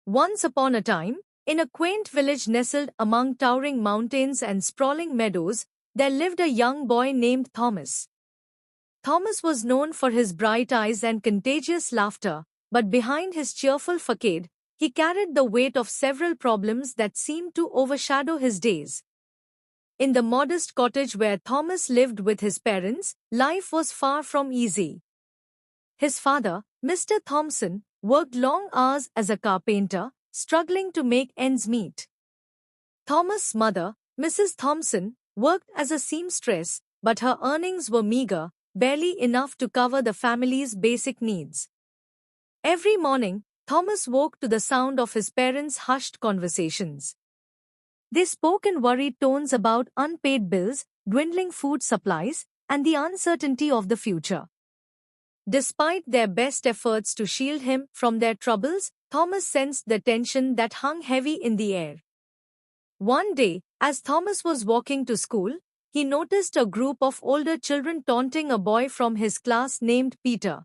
Once upon a time, in a quaint village nestled among towering mountains and sprawling meadows, there lived a young boy named Thomas. Thomas was known for his bright eyes and contagious laughter, but behind his cheerful facade, he carried the weight of several problems that seemed to overshadow his days. In the modest cottage where Thomas lived with his parents, life was far from easy. His father, Mr. Thompson, worked long hours as a carpenter, struggling to make ends meet. Thomas' mother, Mrs. Thompson, worked as a seamstress, but her earnings were meager, barely enough to cover the family's basic needs. Every morning, Thomas woke to the sound of his parents' hushed conversations. They spoke in worried tones about unpaid bills, dwindling food supplies, and the uncertainty of the future. Despite their best efforts to shield him from their troubles, Thomas sensed the tension that hung heavy in the air. One day, as Thomas was walking to school, he noticed a group of older children taunting a boy from his class named Peter.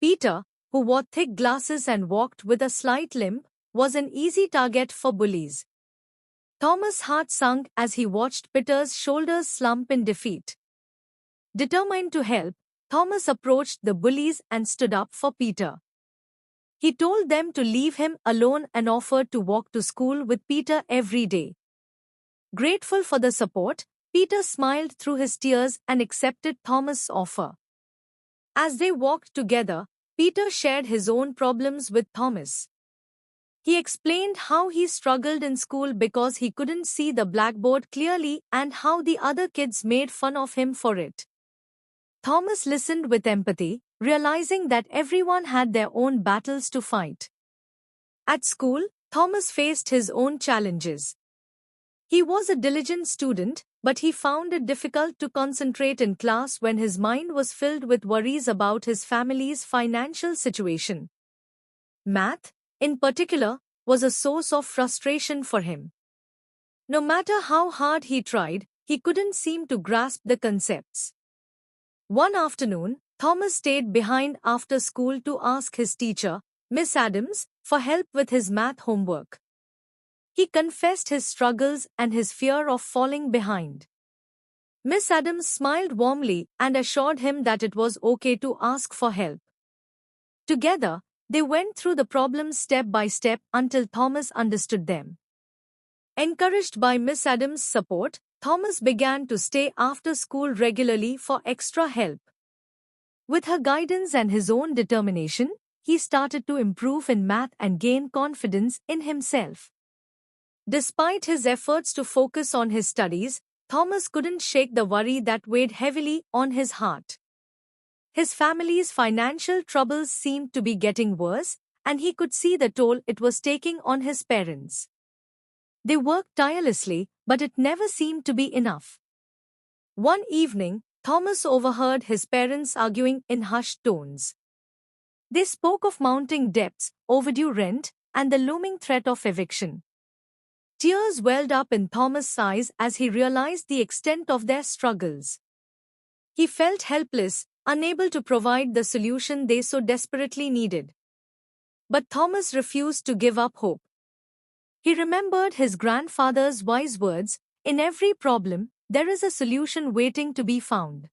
Peter, who wore thick glasses and walked with a slight limp, was an easy target for bullies. Thomas' heart sunk as he watched Peter's shoulders slump in defeat. Determined to help, Thomas approached the bullies and stood up for Peter. He told them to leave him alone and offered to walk to school with Peter every day. Grateful for the support, Peter smiled through his tears and accepted Thomas' offer. As they walked together, Peter shared his own problems with Thomas. He explained how he struggled in school because he couldn't see the blackboard clearly and how the other kids made fun of him for it. Thomas listened with empathy, realizing that everyone had their own battles to fight. At school, Thomas faced his own challenges. He was a diligent student, but he found it difficult to concentrate in class when his mind was filled with worries about his family's financial situation. Math, in particular, was a source of frustration for him. No matter how hard he tried, he couldn't seem to grasp the concepts. One afternoon, Thomas stayed behind after school to ask his teacher, Miss Adams, for help with his math homework. He confessed his struggles and his fear of falling behind. Miss Adams smiled warmly and assured him that it was okay to ask for help. Together, they went through the problems step by step until Thomas understood them. Encouraged by Miss Adams' support, Thomas began to stay after school regularly for extra help. With her guidance and his own determination, he started to improve in math and gain confidence in himself. Despite his efforts to focus on his studies, Thomas couldn't shake the worry that weighed heavily on his heart. His family's financial troubles seemed to be getting worse, and he could see the toll it was taking on his parents. They worked tirelessly, but it never seemed to be enough. One evening, Thomas overheard his parents arguing in hushed tones. They spoke of mounting debts, overdue rent, and the looming threat of eviction. Tears welled up in Thomas' eyes as he realized the extent of their struggles. He felt helpless, unable to provide the solution they so desperately needed. But Thomas refused to give up hope. He remembered his grandfather's wise words, "In every problem, there is a solution waiting to be found."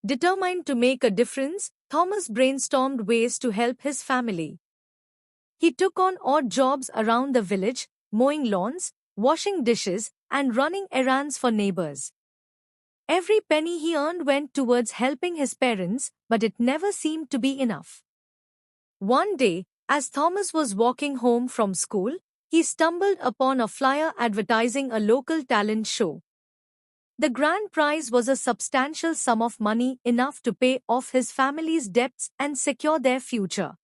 Determined to make a difference, Thomas brainstormed ways to help his family. He took on odd jobs around the village, mowing lawns, washing dishes, and running errands for neighbors. Every penny he earned went towards helping his parents, but it never seemed to be enough. One day, as Thomas was walking home from school, he stumbled upon a flyer advertising a local talent show. The grand prize was a substantial sum of money, enough to pay off his family's debts and secure their future.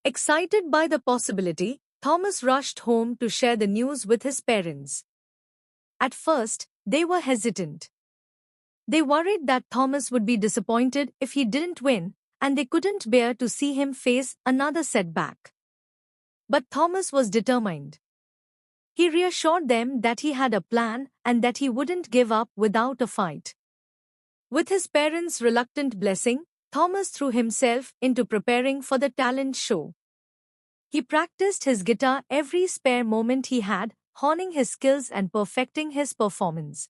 Excited by the possibility, Thomas rushed home to share the news with his parents. At first, they were hesitant. They worried that Thomas would be disappointed if he didn't win, and they couldn't bear to see him face another setback. But Thomas was determined. He reassured them that he had a plan and that he wouldn't give up without a fight. With his parents' reluctant blessing, Thomas threw himself into preparing for the talent show. He practiced his guitar every spare moment he had, honing his skills and perfecting his performance.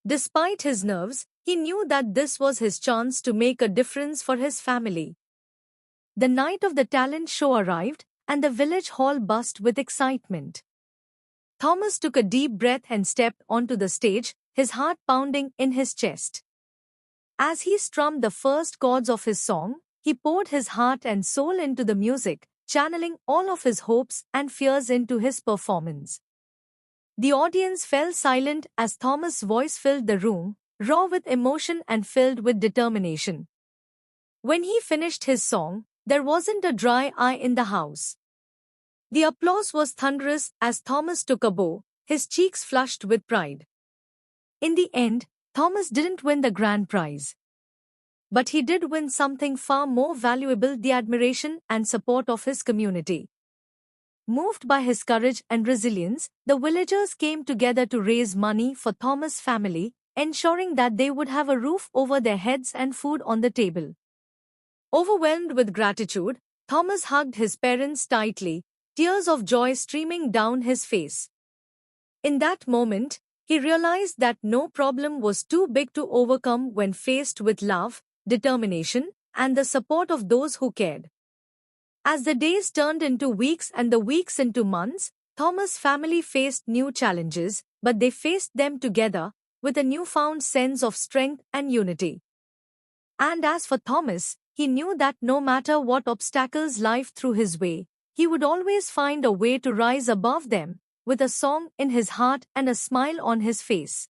Despite his nerves, he knew that this was his chance to make a difference for his family. The night of the talent show arrived, and the village hall buzzed with excitement. Thomas took a deep breath and stepped onto the stage, his heart pounding in his chest. As he strummed the first chords of his song, he poured his heart and soul into the music, channeling all of his hopes and fears into his performance. The audience fell silent as Thomas' voice filled the room, raw with emotion and filled with determination. When he finished his song, there wasn't a dry eye in the house. The applause was thunderous as Thomas took a bow, his cheeks flushed with pride. In the end, Thomas didn't win the grand prize. But he did win something far more valuable: the admiration and support of his community. Moved by his courage and resilience, the villagers came together to raise money for Thomas' family, ensuring that they would have a roof over their heads and food on the table. Overwhelmed with gratitude, Thomas hugged his parents tightly, tears of joy streaming down his face. In that moment, he realized that no problem was too big to overcome when faced with love, determination, and the support of those who cared. As the days turned into weeks and the weeks into months, Thomas' family faced new challenges, but they faced them together, with a newfound sense of strength and unity. And as for Thomas, he knew that no matter what obstacles life threw his way, he would always find a way to rise above them, with a song in his heart and a smile on his face.